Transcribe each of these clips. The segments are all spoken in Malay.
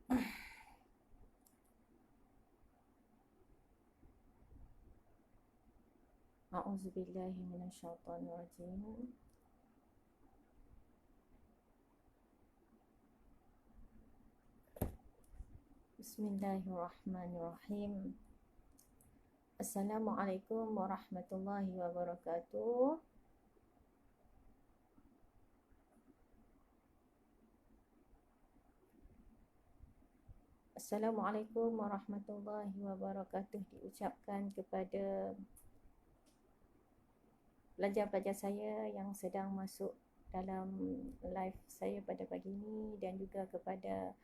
A'udzubillahi minasyaitonirrajim. Bismillahirrahmanirrahim. Assalamualaikum warahmatullahi wabarakatuh. Assalamualaikum warahmatullahi wabarakatuh diucapkan kepada pelajar-pelajar saya yang sedang masuk dalam live saya pada pagi ini, dan juga kepada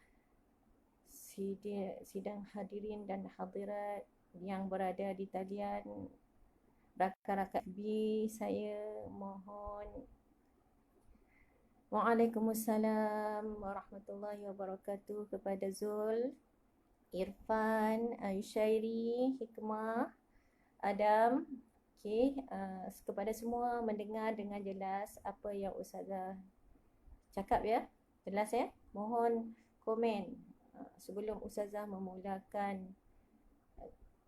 sidang hadirin dan hadirat yang berada di talian. Rakan-rakan B, saya mohon. Waalaikumsalam warahmatullahi wabarakatuh kepada Zul, Irfan, Yushairi, Hikmah, Adam. Kepada semua mendengar dengan jelas apa yang Ustazah cakap ya. Jelas ya? Mohon komen sebelum Ustazah memulakan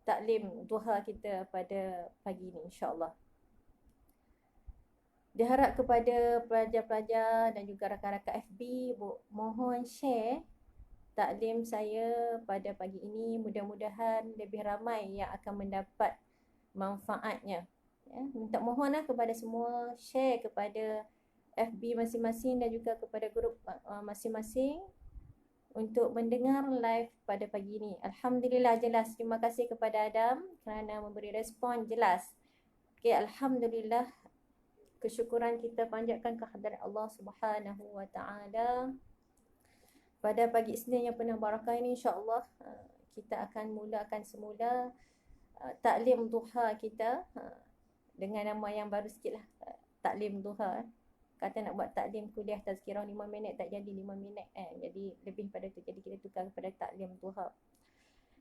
taklim duha kita pada pagi ini, insya-Allah. Diharap kepada pelajar-pelajar dan juga rakan-rakan FB, mohon share taklim saya pada pagi ini. Mudah-mudahan lebih ramai yang akan mendapat manfaatnya. Ya, minta mohonlah kepada semua share kepada FB masing-masing dan juga kepada grup masing-masing untuk mendengar live pada pagi ini. Alhamdulillah jelas. Terima kasih kepada Adam kerana memberi respon jelas. Alhamdulillah. Kesyukuran kita panjatkan kehadirat Allah Subhanahu wa taala. Pada pagi Isnin yang penuh barakah ini, insya-Allah kita akan mulakan semula taklim duha kita dengan nama yang baru sikitlah, taklim duha. Kata nak buat taklim kuliah tazkirah 5 minit, tak jadi 5 minit jadi lebih pada tu, jadi kita tukar kepada taklim duha.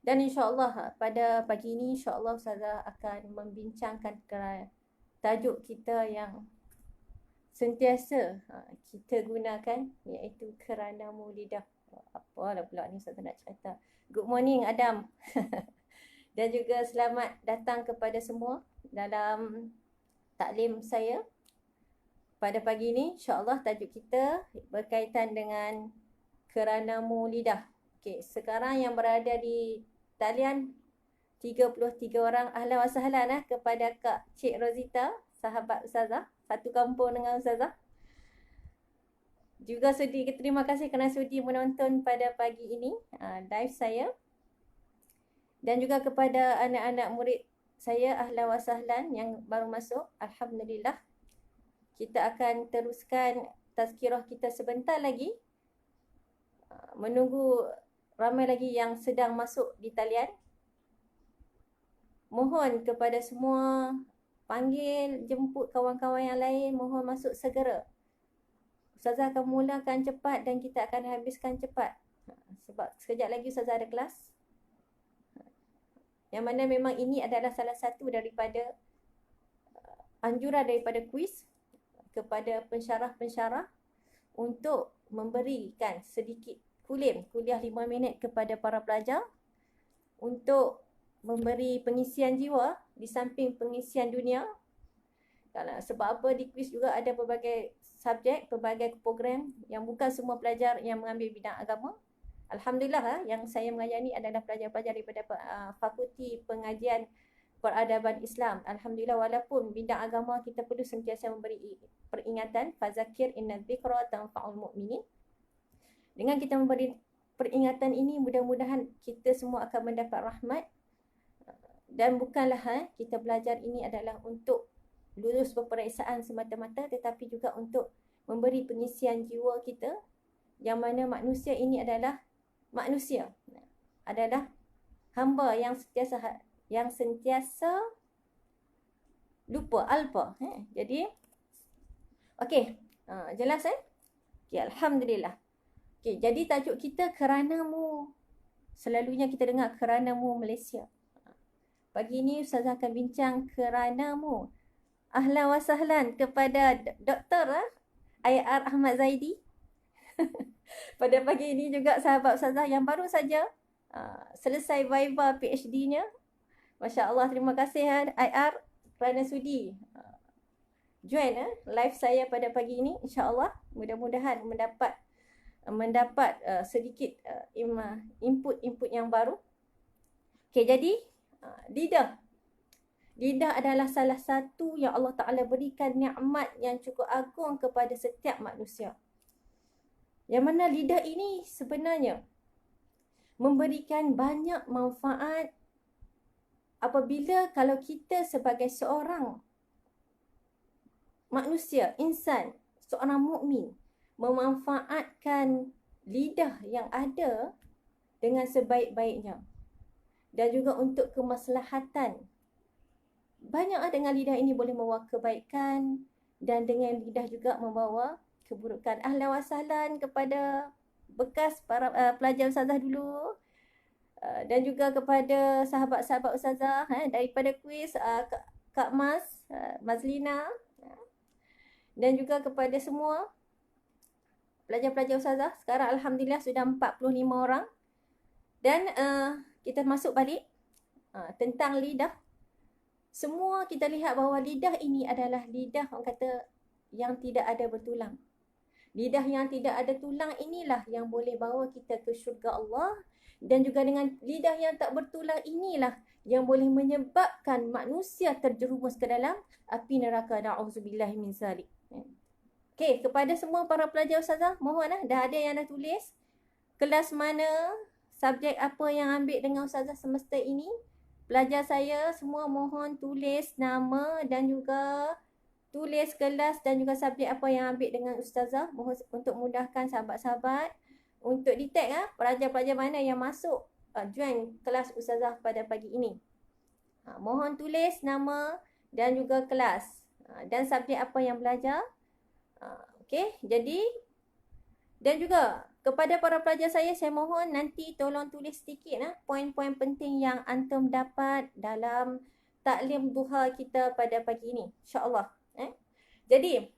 Dan insya-Allah pada pagi ini insya-Allah Ustazah akan membincangkan tajuk kita yang sentiasa kita gunakan, iaitu keranamu lidah. Apalah pula ni Ustazah nak cerita. Good morning Adam. Dan juga selamat datang kepada semua dalam taklim saya pada pagi ini. InsyaAllah tajuk kita berkaitan dengan keranamu lidah. Sekarang yang berada di talian 33 orang. Ahlan wa sahlan kepada Kak Cik Rozita, sahabat Ustazah, satu kampung dengan Ustazah. Juga terima kasih kerana sudi menonton pada pagi ini live saya. Dan juga kepada anak-anak murid saya, ahlan wa sahlan yang baru masuk. Alhamdulillah. Kita akan teruskan tazkirah kita sebentar lagi. Menunggu ramai lagi yang sedang masuk di talian. Mohon kepada semua panggil, jemput kawan-kawan yang lain, mohon masuk segera. Ustazah akan mulakan cepat dan kita akan habiskan cepat. Sebab sekejap lagi Ustazah ada kelas. Yang mana memang ini adalah salah satu daripada anjuran daripada kuis kepada pensyarah-pensyarah untuk memberikan sedikit kuliah 5 minit kepada para pelajar untuk memberi pengisian jiwa di samping pengisian dunia. Sebab apa, di kuis juga ada pelbagai subjek, pelbagai program yang bukan semua pelajar yang mengambil bidang agama. Alhamdulillah yang saya mengajar ni adalah pelajar-pelajar daripada Fakulti Pengajian Peradaban Islam. Alhamdulillah, walaupun bidang agama kita perlu sentiasa memberi peringatan, fazakir inna dzikra tanfa'ul mu'minin. Dengan kita memberi peringatan ini, mudah-mudahan kita semua akan mendapat rahmat. Dan bukanlah kita belajar ini adalah untuk lulus peperiksaan semata-mata, tetapi juga untuk memberi pengisian jiwa kita, yang mana manusia ini adalah manusia, adalah hamba yang sentiasa lupa, alpa. Jadi okey, jelas alhamdulillah. Jadi tajuk kita keranamu. Selalunya kita dengar keranamu Malaysia. Pagi ini Ustazah akan bincang keranamu. Ahlan wa sahlan kepada Dr. IR Ahmad Zaidi. Pada pagi ini juga sahabat ustazah yang baru saja selesai Viva PhD-nya. Masya Allah, terima kasih IR kerana sudi join live saya pada pagi ini. InsyaAllah mudah-mudahan mendapat sedikit input yang baru. Okay, jadi lidah. Lidah adalah salah satu yang Allah Ta'ala berikan nikmat yang cukup agung kepada setiap manusia. Yang mana lidah ini sebenarnya memberikan banyak manfaat apabila kalau kita sebagai seorang manusia, insan, seorang mukmin memanfaatkan lidah yang ada dengan sebaik-baiknya dan juga untuk kemaslahatan. Banyak dengan lidah ini boleh membawa kebaikan dan dengan lidah juga membawa keburukan. Ahlan wa sahlan kepada bekas para pelajar ustazah dulu dan juga kepada sahabat-sahabat ustazah daripada kuis Kak Mas, Mazlina dan juga kepada semua pelajar-pelajar ustazah. Sekarang alhamdulillah sudah 45 orang dan kita masuk balik tentang lidah. Semua kita lihat bahawa lidah ini adalah lidah orang kata yang tidak ada bertulang. Lidah yang tidak ada tulang inilah yang boleh bawa kita ke syurga Allah. Dan juga dengan lidah yang tak bertulang inilah yang boleh menyebabkan manusia terjerumus ke dalam api neraka. Na'udzubillahi min zalik. Okey, kepada semua para pelajar ustazah, mohon dah ada yang dah tulis kelas mana, subjek apa yang ambil dengan ustazah semesta ini. Pelajar saya semua mohon tulis nama dan juga tulis kelas dan juga subjek apa yang ambil dengan ustazah. Mohon untuk mudahkan sahabat-sahabat untuk detect pelajar-pelajar mana yang masuk join kelas ustazah pada pagi ini. Mohon tulis nama dan juga kelas dan subjek apa yang belajar. Okey, jadi dan juga kepada para pelajar saya mohon nanti tolong tulis sedikit poin-poin penting yang antum dapat dalam taklim duha kita pada pagi ini. InsyaAllah. Jadi,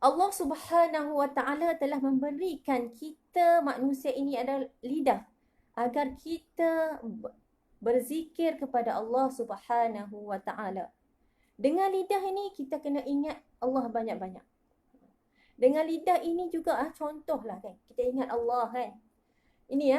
Allah Subhanahu Wa Ta'ala telah memberikan kita manusia ini adalah lidah agar kita berzikir kepada Allah Subhanahu Wa Ta'ala. Dengan lidah ini kita kena ingat Allah banyak-banyak. Dengan lidah ini juga contohlah kan. Kita ingat Allah kan. Ini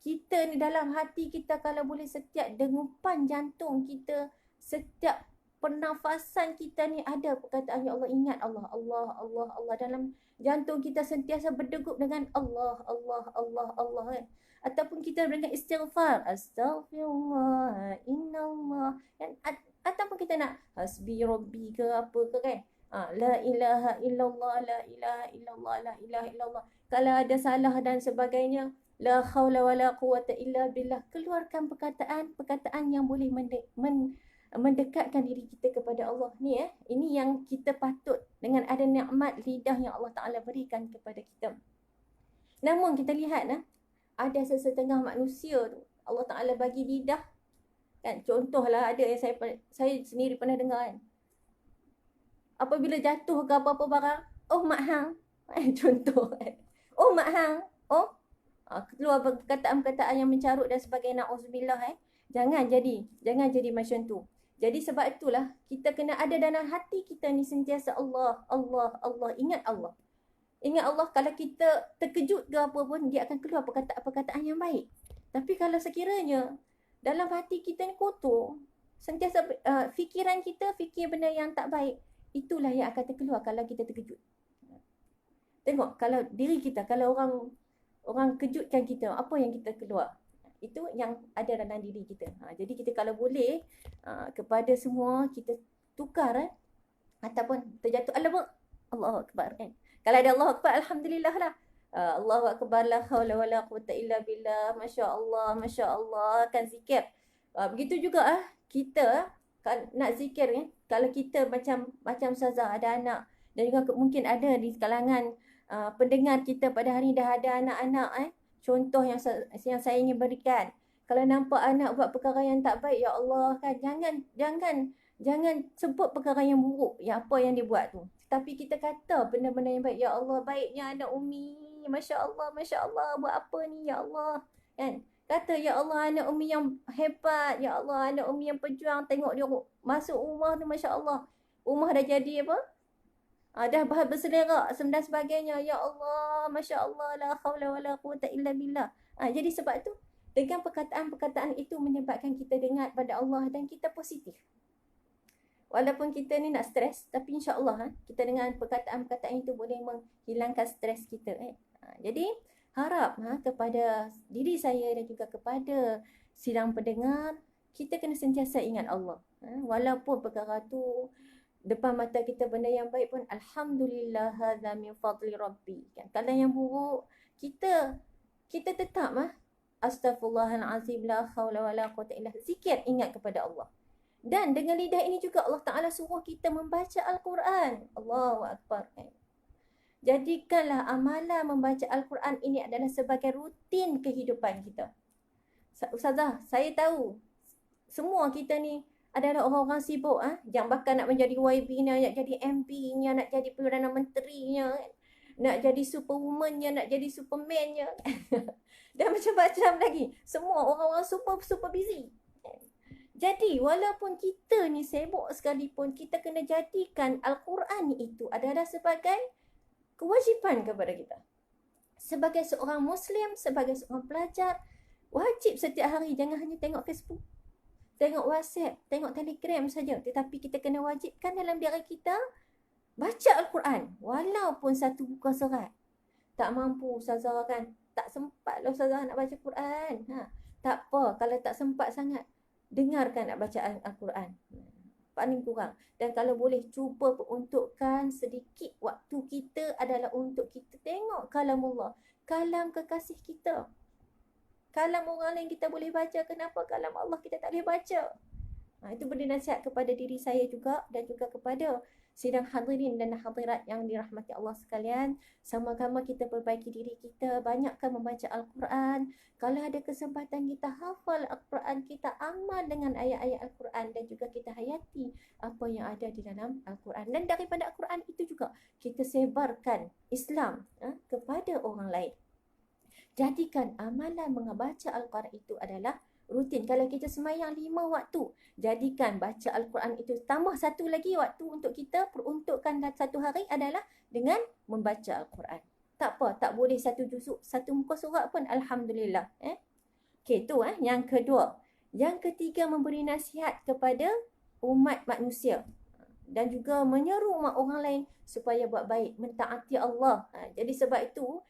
kita ni dalam hati kita kalau boleh setiap dengupan jantung kita, setiap pernafasan kita ni ada perkataan ya Allah, ingat Allah, Allah, Allah, Allah. Dalam jantung kita sentiasa berdegup dengan Allah, Allah, Allah, Allah kan. Ataupun kita dengan istighfar, astaghfirullah, innallah. Ataupun kita nak hasbi rabbi ke apa ke kan. La ilaha illallah, la ilaha illallah, la ilaha illallah. Kalau ada salah dan sebagainya, la khawla wa la quwata illa billah. Keluarkan perkataan yang boleh mendekatkan diri kita kepada Allah. Ni ini yang kita patut dengan ada nikmat lidah yang Allah Ta'ala berikan kepada kita. Namun kita lihat ada sesetengah manusia tu Allah Ta'ala bagi lidah kan. Contohlah ada yang saya sendiri pernah dengar kan. Apabila jatuh ke apa-apa barang, oh mak hang. Contoh kan. Oh mak hang. Oh. Keluar perkataan-perkataan yang mencarut dan sebagainya. Na'udzubillah Jangan jadi macam tu. Jadi sebab itulah kita kena ada dalam hati kita ni sentiasa Allah, Allah, Allah. Ingat Allah. Ingat Allah, kalau kita terkejut ke apa pun, dia akan keluar perkataan-perkataan yang baik. Tapi kalau sekiranya dalam hati kita ni kotor, sentiasa fikiran kita fikir benda yang tak baik, itulah yang akan terkeluar kalau kita terkejut. Tengok kalau diri kita, kalau orang kejutkan kita, apa yang kita keluar? Itu yang ada dalam diri kita. Jadi kita kalau boleh kepada semua kita tukar ataupun terjatuh Allahu Akbar kan. Kalau ada Allahu Akbar, alhamdulillah lah. Allahu Akbar, la haula wala quwata illa billah. Masya Allah kan zikir. Begitu juga kita nak zikir kan. Kalau kita macam ustazah ada anak dan juga mungkin ada di kalangan pendengar kita pada hari ini dah ada anak-anak contoh yang saya ingin berikan. Kalau nampak anak buat perkara yang tak baik, ya Allah kan, jangan Jangan sebut perkara yang buruk, yang apa yang dia buat tu. Tapi kita kata benda-benda yang baik. Ya Allah, baiknya anak Umi. Masya Allah, buat apa ni, Ya Allah. Kan? Kata, Ya Allah, anak Umi yang hebat. Ya Allah, anak Umi yang pejuang. Tengok dia masuk rumah tu, Masya Allah. Rumah dah jadi apa? Dah berselerak dan sebagainya. Ya Allah, Masya Allah, la khawla wa la quwata illa billah. Jadi sebab tu, dengan perkataan-perkataan itu menyebabkan kita dengar pada Allah dan kita positif. Walaupun kita ni nak stres, tapi insya-Allah kita dengan perkataan-perkataan itu boleh menghilangkan stres kita. Jadi harap kepada diri saya dan juga kepada sidang pendengar, kita kena sentiasa ingat Allah. Walaupun perkara tu depan mata kita benda yang baik pun, alhamdulillah hadza min fadli rabbi. Kan? Kalau yang buruk, kita tetap astaghfirullahalazim, la haula wala quwata illa billah. Zikir, ingat kepada Allah. Dan dengan lidah ini juga Allah Ta'ala suruh kita membaca Al-Quran. Allahu Akbar. Jadikanlah amalan membaca Al-Quran ini adalah sebagai rutin kehidupan kita. Ustazah, saya tahu semua kita ni adalah orang-orang sibuk. Yang bahkan nak menjadi YB-nya, nak jadi MP-nya, nak jadi Perdana Menterinya, nak jadi Superwoman-nya, nak jadi Superman-nya. Dan macam-macam lagi. Semua orang-orang super busy. Jadi walaupun kita ni sibuk sekalipun, kita kena jadikan Al-Quran itu adalah sebagai kewajipan kepada kita. Sebagai seorang Muslim, sebagai seorang pelajar, wajib setiap hari jangan hanya tengok Facebook, tengok WhatsApp, tengok Telegram saja. Tetapi kita kena wajibkan dalam diri kita baca Al-Quran. Walaupun satu buku surat. Tak mampu Ustazah kan, tak sempat lah Ustazah nak baca Quran. Tak apa, kalau tak sempat sangat, dengarkan nak baca Al-Quran. Paling kurang. Dan kalau boleh, cuba peruntukkan sedikit waktu kita adalah untuk kita tengok kalamullah. Kalam kekasih kita. Kalam orang lain kita boleh baca. Kenapa kalam Allah kita tak boleh baca? Itu benda nasihat kepada diri saya juga dan juga kepada sidang hadirin dan hadirat yang dirahmati Allah sekalian. Sama-sama kita perbaiki diri kita, banyakkan membaca Al-Quran. Kalau ada kesempatan kita hafal Al-Quran, kita amal dengan ayat-ayat Al-Quran dan juga kita hayati apa yang ada di dalam Al-Quran. Dan daripada Al-Quran itu juga kita sebarkan Islam kepada orang lain. Jadikan amalan membaca Al-Quran itu adalah rutin. Kalau kita semayang 5 waktu, jadikan baca Al-Quran itu tambah satu lagi waktu untuk kita peruntukkan satu hari adalah dengan membaca Al-Quran. Tak apa, tak boleh satu juzuk, satu muka surat pun alhamdulillah. Okey, tu yang kedua. Yang ketiga, memberi nasihat kepada umat manusia dan juga menyeru umat orang lain supaya buat baik, mentaati Allah. Jadi sebab itu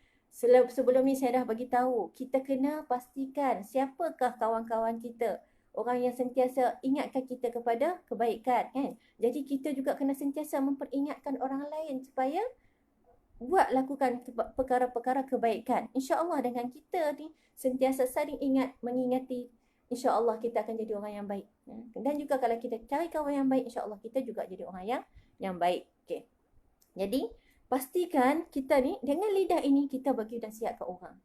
sebelum ni saya dah bagi tahu, kita kena pastikan siapakah kawan-kawan kita, orang yang sentiasa ingatkan kita kepada kebaikan, kan? Jadi kita juga kena sentiasa memperingatkan orang lain supaya lakukan perkara-perkara kebaikan. InsyaAllah dengan kita ni sentiasa saling mengingati, InsyaAllah kita akan jadi orang yang baik. Dan juga kalau kita cari kawan yang baik, InsyaAllah kita juga jadi orang yang baik. Okay. Jadi pastikan kita ni dengan lidah ini kita bagi nasihat ke orang.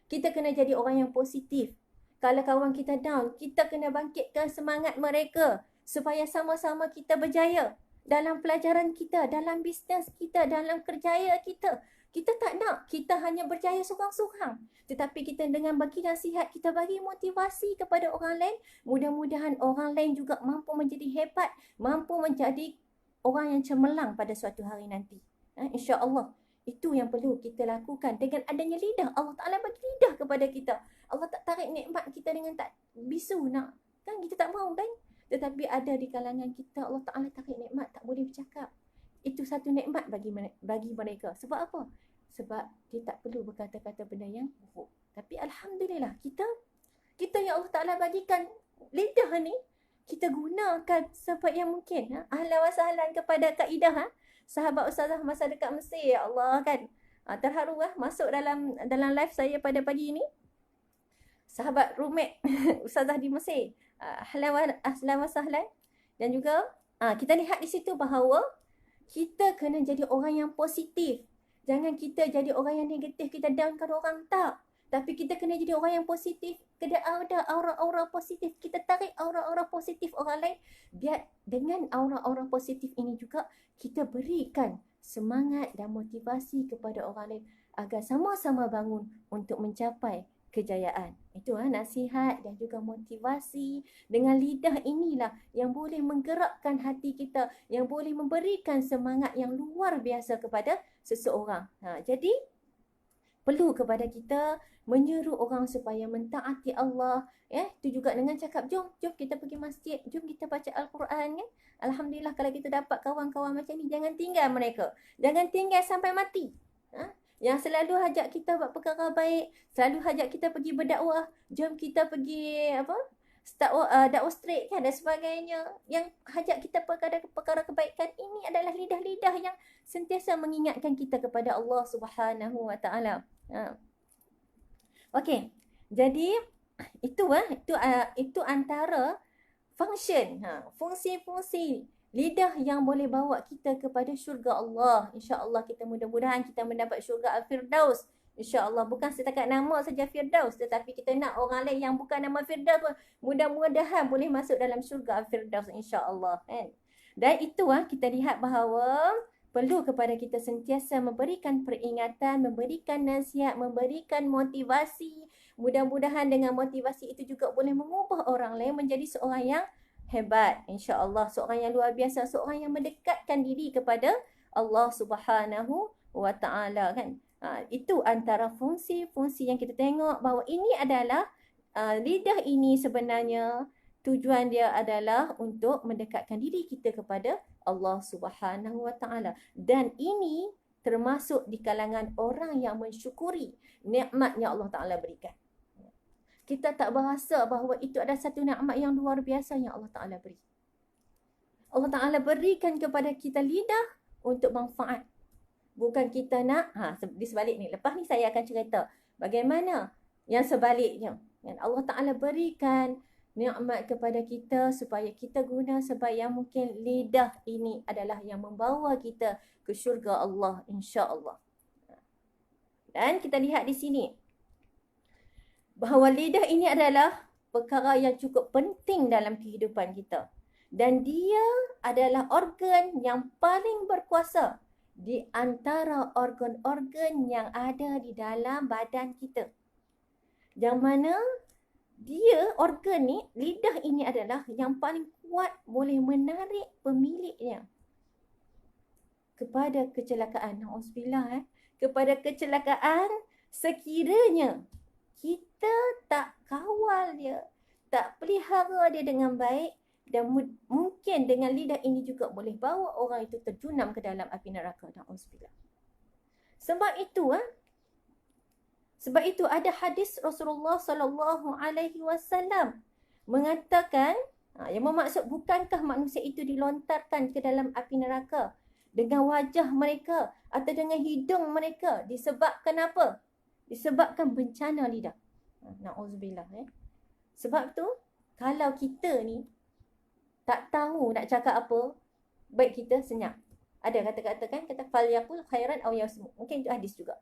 Kita kena jadi orang yang positif. Kalau kawan kita down, kita kena bangkitkan semangat mereka supaya sama-sama kita berjaya dalam pelajaran kita, dalam bisnes kita, dalam kerjaya kita. Kita tak nak kita hanya berjaya seorang-seorang. Tetapi kita dengan bagi nasihat, kita bagi motivasi kepada orang lain. Mudah-mudahan orang lain juga mampu menjadi hebat, mampu menjadi orang yang cemerlang pada suatu hari nanti. InsyaAllah itu yang perlu kita lakukan dengan adanya lidah. Allah Ta'ala bagi lidah kepada kita. Allah tak tarik nikmat kita dengan tak bisu nak. Kan kita tak mahu kan? Tetapi ada di kalangan kita Allah Ta'ala tarik nikmat tak boleh bercakap. Itu satu nikmat bagi mereka. Sebab apa? Sebab dia tak perlu berkata-kata benda yang buruk. Tapi alhamdulillah kita yang Allah Ta'ala bagikan lidah ni, kita gunakan sebaik yang mungkin. Ahlan wa sahlan kepada Kak Ida, sahabat Ustazah masa dekat Mesir, ya Allah kan. Terharu masuk dalam live saya pada pagi ini. Sahabat roommate Ustazah di Mesir. Ahlan wa sahlan. Dan juga kita lihat di situ bahawa kita kena jadi orang yang positif. Jangan kita jadi orang yang negatif, kita downkan orang, tak. Tapi kita kena jadi orang yang positif. Kena ada aura-aura positif. Kita tarik aura-aura positif orang lain. Biar dengan aura-aura positif ini juga kita berikan semangat dan motivasi kepada orang lain agar sama-sama bangun untuk mencapai kejayaan. Itu nasihat dan juga motivasi. Dengan lidah inilah yang boleh menggerakkan hati kita, yang boleh memberikan semangat yang luar biasa kepada seseorang. Jadi perlu kepada kita menyeru orang supaya mentaati Allah. Itu juga dengan cakap, jom kita pergi masjid, jom kita baca Al-Quran. Alhamdulillah kalau kita dapat kawan-kawan macam ni, jangan tinggal mereka. Jangan tinggal sampai mati. Yang selalu ajak kita buat perkara baik, selalu ajak kita pergi berdakwah, jom kita pergi dakwah straight dan sebagainya. Yang ajak kita perkara kebaikan, ini adalah lidah-lidah yang sentiasa mengingatkan kita kepada Allah Subhanahu Wa Taala. Okey. Jadi itu antara fungsi-fungsi lidah yang boleh bawa kita kepada syurga Allah. Insya-Allah kita mudah-mudahan kita mendapat syurga Al-Firdaus. InsyaAllah bukan setakat nama saja Firdaus, tetapi kita nak orang lain yang bukan nama Firdaus pun mudah-mudahan boleh masuk dalam syurga Firdaus insyaAllah. Dan itu kita lihat bahawa perlu kepada kita sentiasa memberikan peringatan, memberikan nasihat, memberikan motivasi. Mudah-mudahan dengan motivasi itu juga boleh mengubah orang lain menjadi seorang yang hebat. InsyaAllah seorang yang luar biasa, seorang yang mendekatkan diri kepada Allah Subhanahu Wa Taala kan. Itu antara fungsi-fungsi yang kita tengok bahawa ini adalah lidah ini sebenarnya tujuan dia adalah untuk mendekatkan diri kita kepada Allah Subhanahu Wa Taala. Dan ini termasuk di kalangan orang yang mensyukuri nikmat yang Allah Taala berikan. Kita tak berasa bahawa itu adalah satu nikmat yang luar biasa yang Allah Taala beri. Allah Taala berikan kepada kita lidah untuk manfaat. Bukan kita nak, di sebalik ni. Lepas ni saya akan cerita bagaimana yang sebaliknya. Allah Ta'ala berikan nikmat kepada kita supaya kita guna sebab yang mungkin lidah ini adalah yang membawa kita ke syurga Allah insya-Allah. Dan kita lihat di sini bahawa lidah ini adalah perkara yang cukup penting dalam kehidupan kita. Dan dia adalah organ yang paling berkuasa di antara organ-organ yang ada di dalam badan kita. Yang mana organ ni, lidah ini adalah yang paling kuat boleh menarik pemiliknya kepada kecelakaan. Na'udzubillah kepada kecelakaan sekiranya kita tak kawal dia, tak pelihara dia dengan baik. Dan mungkin dengan lidah ini juga boleh bawa orang itu terjunam ke dalam api neraka. Na'udzubillah. Sebab itu ada hadis Rasulullah SAW mengatakan, yang bermaksud bukankah manusia itu dilontarkan ke dalam api neraka dengan wajah mereka atau dengan hidung mereka disebabkan apa? Disebabkan bencana lidah. Na'udzubillah. Sebab tu kalau kita ni tak tahu nak cakap apa, baik kita senyap. Ada kata-kata kan, kata falyaqul khairan aw yasmut. Mungkin itu hadis juga.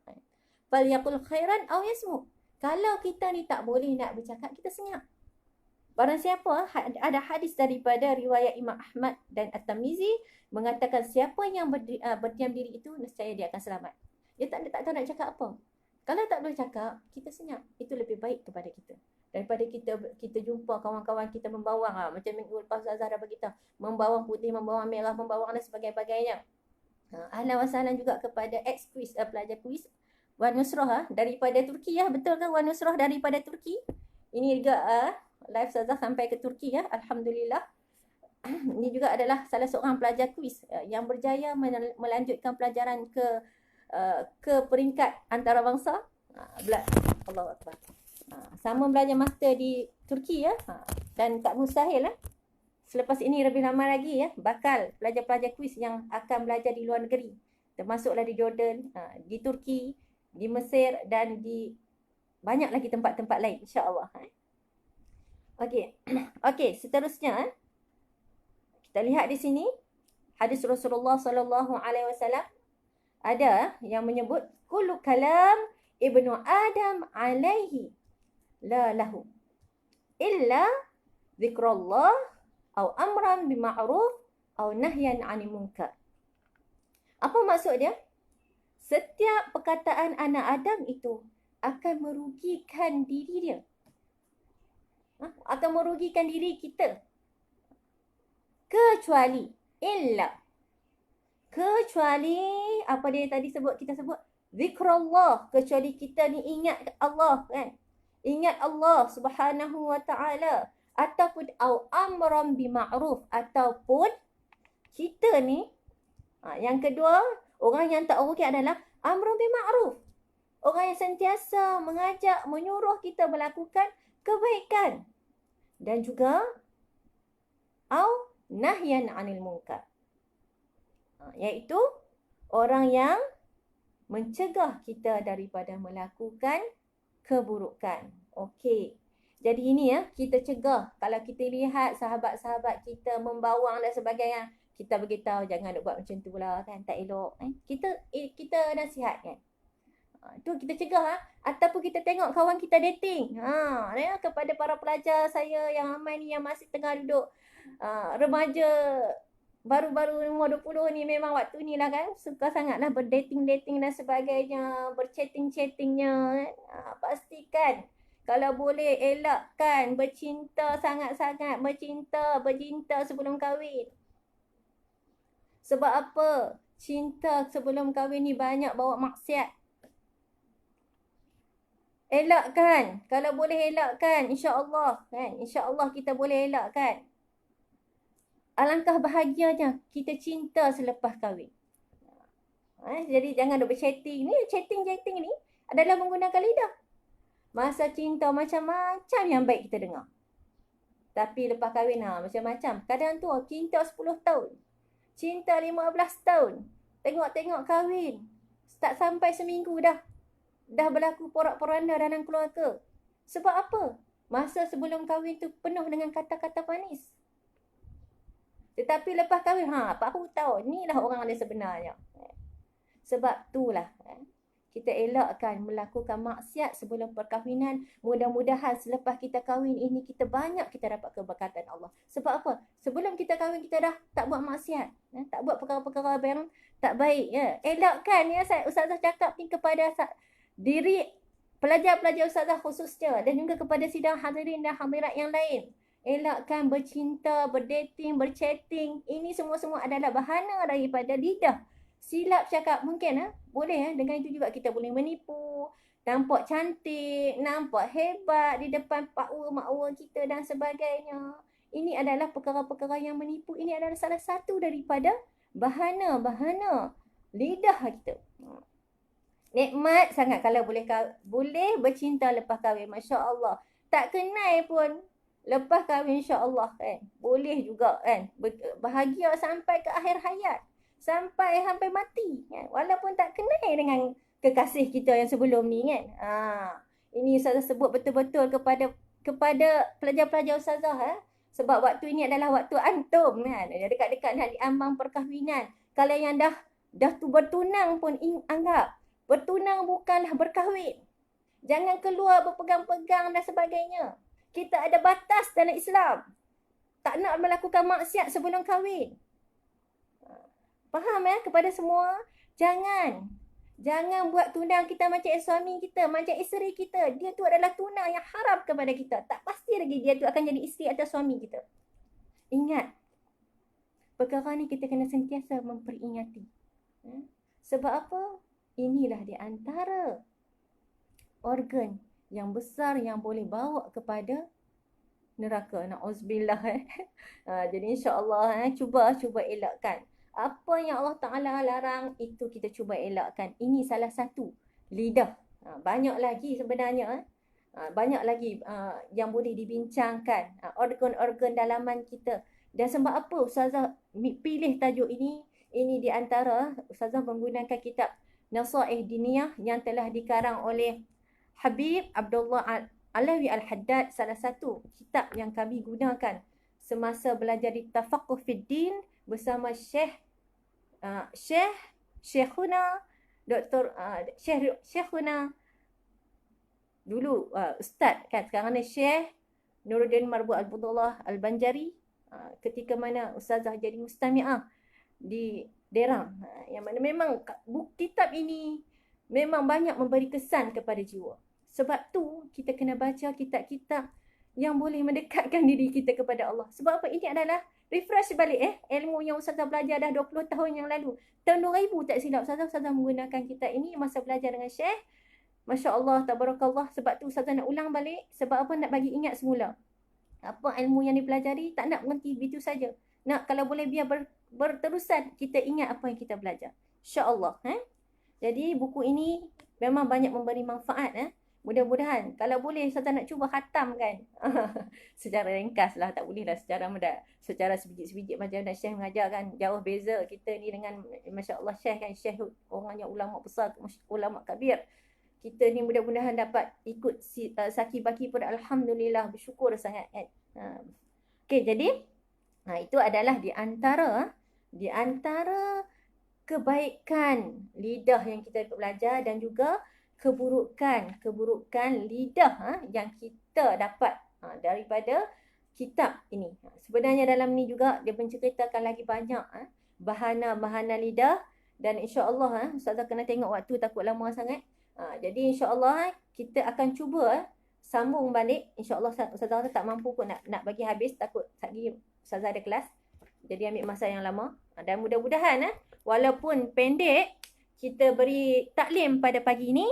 Falyaqul khairan aw yasmut. Kalau kita ni tak boleh nak bercakap, kita senyap. Barang siapa, ada hadis daripada riwayat Imam Ahmad dan At-Tirmizi mengatakan siapa yang berdiam diri itu, nescaya dia akan selamat. Dia tak tahu nak cakap apa. Kalau tak boleh cakap, kita senyap. Itu lebih baik kepada kita. Daripada kita jumpa kawan-kawan kita membawang macam minggu lepas Ustazah dah beritahu, membawang putih, membawang merah, membawang dan sebagainya. Ahlan wa sahlan juga kepada ex-quiz, pelajar quiz Wan Nusrah daripada Turki betul kan Wan Nusrah daripada Turki? Ini juga live Ustazah sampai ke Turki alhamdulillah. Ini juga adalah salah seorang pelajar quiz yang berjaya melanjutkan pelajaran ke peringkat antarabangsa. Allahu Akbar. Sama belajar master di Turki dan tak mustahil selepas ini lebih lama lagi bakal pelajar-pelajar kuis yang akan belajar di luar negeri, termasuklah di Jordan, di Turki, di Mesir dan di banyak lagi tempat-tempat lain insya-Allah. Okey, seterusnya kita lihat di sini hadis Rasulullah sallallahu alaihi wasallam ada yang menyebut kullu kalam ibnu Adam alaihi la lahu illa zikrullah au amran bima'ruf au nahyan 'anil munkar. Apa maksud dia? Setiap perkataan anak Adam itu akan merugikan diri dia. Akan merugikan diri kita. Kecuali apa dia tadi kita sebut zikrullah, kecuali kita ni ingat Allah kan. Ingat Allah Subhanahu wa taala, ataupun au amran bima'ruf, ataupun kita ni yang kedua, orang yang tak okey adalah amrun bima'ruf. Orang yang sentiasa mengajak, menyuruh kita melakukan kebaikan. Dan juga au nahyan 'anil munkar. Iaitu orang yang mencegah kita daripada melakukan keburukan. Okey. Jadi ini kita cegah. Kalau kita lihat sahabat-sahabat kita membawang dan sebagainya, kita beritahu jangan nak buat macam tu lah kan, tak elok. Kita nasihat kan. Tu kita cegah. Ataupun kita tengok kawan kita dating. Kepada para pelajar saya yang ramai ni yang masih tengah duduk remaja, baru-baru umur 20 ni, memang waktu ni lah kan, suka sangatlah berdating-dating dan sebagainya, berchatting-chattingnya kan. Pastikan kalau boleh elakkan bercinta sangat-sangat, bercinta sebelum kahwin. Sebab apa? Cinta sebelum kahwin ni banyak bawa maksiat. Elakkan, kalau boleh elakkan, insya-Allah kan. Insya-Allah kita boleh elakkan. Alangkah bahagianya kita cinta selepas kahwin. Jadi jangan duk berchatting ni. Chatting ni adalah menggunakan lidah. Masa cinta macam-macam yang baik kita dengar. Tapi lepas kahwin macam-macam. Kadang tu cinta 10 tahun. Cinta 15 tahun. Tengok-tengok kahwin. Tak sampai seminggu dah berlaku porak-poranda dalam keluarga. Sebab apa? Masa sebelum kahwin tu penuh dengan kata-kata manis. Tetapi lepas kahwin, baru tahu, inilah orang dia sebenarnya. Sebab itulah kita elakkan melakukan maksiat sebelum perkahwinan. Mudah-mudahan selepas kita kahwin ini kita dapat keberkatan Allah. Sebab apa? Sebelum kita kahwin kita dah tak buat maksiat, tak buat perkara-perkara yang tak baik. Elakkan Ustazah cakap ni kepada diri pelajar-pelajar Ustazah khususnya, dan juga kepada sidang hadirin dan hadirat yang lain. Elakkan bercinta, berdating, berchatting. Ini semua-semua adalah bahana daripada lidah. Silap cakap mungkin boleh dengan itu juga kita boleh menipu, nampak cantik, nampak hebat di depan pakwa-makwa kita dan sebagainya. Ini adalah perkara-perkara yang menipu. Ini adalah salah satu daripada bahana-bahana lidah kita. Nikmat sangat kalau boleh bercinta lepas kahwin, masya-Allah. Tak kenal pun lepas kahwin, insya-Allah kan. Boleh juga kan. Bahagia sampai ke akhir hayat. Sampai mati kan. Walaupun tak kenal dengan kekasih kita yang sebelum ni kan. Ini Ustazah sebut betul-betul kepada pelajar-pelajar Ustazah. Sebab waktu ini adalah waktu antum kan. Dekat-dekat nak diambang perkahwinan. Kalau yang dah tu bertunang pun anggap bertunang bukanlah berkahwin. Jangan keluar berpegang-pegang dan sebagainya. Kita ada batas dalam Islam. Tak nak melakukan maksiat sebelum kahwin. Faham kepada semua? Jangan buat tunang kita macam suami kita, macam isteri kita. Dia tu adalah tunang yang haram kepada kita. Tak pasti lagi dia tu akan jadi isteri atau suami kita. Ingat, perkara ni kita kena sentiasa memperingati. Sebab apa? Inilah di antara organ yang besar yang boleh bawa kepada neraka. Na'udzubillah. Jadi insya-Allah cuba elakkan. Apa yang Allah Ta'ala larang, itu kita cuba elakkan. Ini salah satu. Lidah. Banyak lagi sebenarnya. Banyak lagi yang boleh dibincangkan. Organ-organ dalaman kita. Dan sebab apa Ustazah pilih tajuk ini? Ini di antara Ustazah menggunakan kitab Nasaih Diniyah yang telah dikarang oleh Habib Abdullah Alawi Al-Haddad. Salah satu kitab yang kami gunakan semasa belajar di Tafaqquh Fid Din bersama Syekhuna Dr. Syekhuna dulu Ustaz kan, sekarang ni Syekh Nuruddin Marbu Abdullah Al-Banjari, ketika mana Ustazah jadi mustami'ah di Derang, yang mana memang kitab ini memang banyak memberi kesan kepada jiwa. Sebab tu kita kena baca kitab-kitab yang boleh mendekatkan diri kita kepada Allah. Sebab apa? Ini adalah refresh balik ilmu yang Ustazah belajar dah 20 tahun yang lalu. Tahun 2000 tak silap Ustazah menggunakan kitab ini masa belajar dengan Syekh. Masya Allah, tabarakallah. Sebab tu Ustazah nak ulang balik. Sebab apa? Nak bagi ingat semula. Apa ilmu yang dipelajari, tak nak berhenti begitu saja. Nak kalau boleh biar berterusan kita ingat apa yang kita belajar. InsyaAllah. Jadi buku ini memang banyak memberi manfaat. Mudah-mudahan kalau boleh Ustazah nak cuba khatam kan. Secara ringkas lah, tak boleh lah secara sebiji-sebiji macam mana Syekh mengajar kan. Jauh beza kita ni dengan Masya Allah Syekh kan. Syekh orangnya ulama besar, ulama kabir. Kita ni mudah-mudahan dapat ikut saki baki pada Alhamdulillah, bersyukur sangat kan. Okey, jadi itu adalah di antara kebaikan lidah yang kita belajar dan juga keburukan lidah yang kita dapat daripada kitab ini. Sebenarnya dalam ni juga dia menceritakan lagi banyak bahana-bahana lidah, dan insya-Allah Ustazah kena tengok waktu, takut lama sangat. Jadi insya-Allah kita akan cuba sambung balik. InsyaAllah Ustazah tak mampu pun nak bagi habis, takut lagi Ustazah ada kelas. Jadi ambil masa yang lama. Dan mudah-mudahan walaupun pendek kita beri taklim pada pagi ini,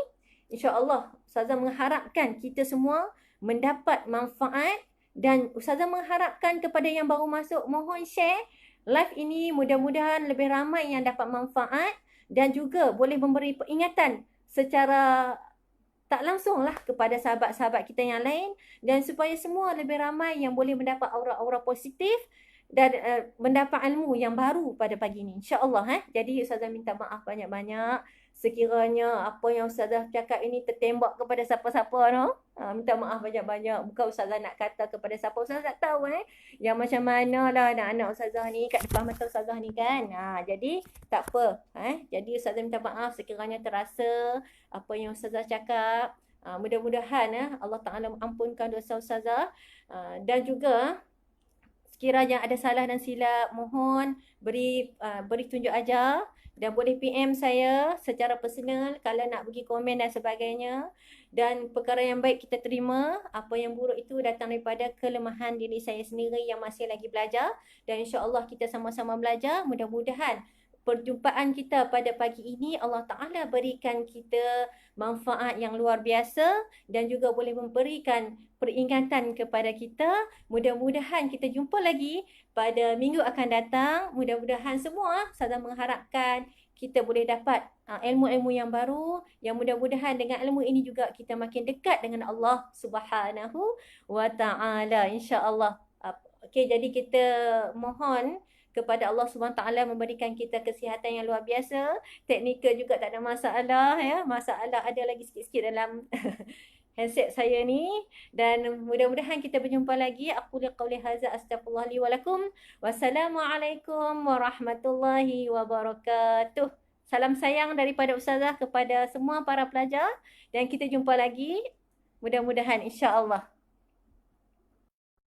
InsyaAllah Ustazah mengharapkan kita semua mendapat manfaat, dan Ustazah mengharapkan kepada yang baru masuk, mohon share live ini, mudah-mudahan lebih ramai yang dapat manfaat dan juga boleh memberi peringatan secara tak langsung lah kepada sahabat-sahabat kita yang lain, dan supaya semua lebih ramai yang boleh mendapat aura-aura positif dan mendapat ilmu yang baru pada pagi ini, insya-Allah. Jadi Ustazah minta maaf banyak-banyak sekiranya apa yang Ustazah cakap ini tertembak kepada siapa-siapa minta maaf banyak-banyak. Bukan Ustazah nak kata kepada siapa, Ustazah tak tahu yang macam mana lah anak-anak Ustazah ni kat depan mata Ustazah ni kan. Jadi tak apa. Jadi Ustazah minta maaf sekiranya terasa apa yang Ustazah cakap. Mudah-mudahan Allah Ta'ala ampunkan dosa Ustazah. Dan juga sekiranya ada salah dan silap, mohon beri tunjuk ajar, dan boleh PM saya secara personal kalau nak bagi komen dan sebagainya. Dan perkara yang baik kita terima, apa yang buruk itu datang daripada kelemahan diri saya sendiri yang masih lagi belajar. Dan insya-Allah kita sama-sama belajar. Mudah-mudahan perjumpaan kita pada pagi ini Allah Ta'ala berikan kita manfaat yang luar biasa, dan juga boleh memberikan peringatan kepada kita. Mudah-mudahan kita jumpa lagi pada minggu akan datang. Mudah-mudahan semua Ustazah mengharapkan kita boleh dapat ilmu-ilmu yang baru, yang mudah-mudahan dengan ilmu ini juga kita makin dekat dengan Allah Subhanahu wa Ta'ala, insya-Allah. Okey, jadi kita mohon kepada Allah Subhanahu Taala memberikan kita kesihatan yang luar biasa. Teknikal juga tak ada masalah Masalah ada lagi sikit-sikit dalam handset saya ni. Dan mudah-mudahan kita berjumpa lagi. Aku qauli hadza astaghfirullah li wa lakum. Wassalamualaikum warahmatullahi wabarakatuh. Salam sayang daripada Ustazah kepada semua para pelajar, dan kita jumpa lagi mudah-mudahan insya-Allah.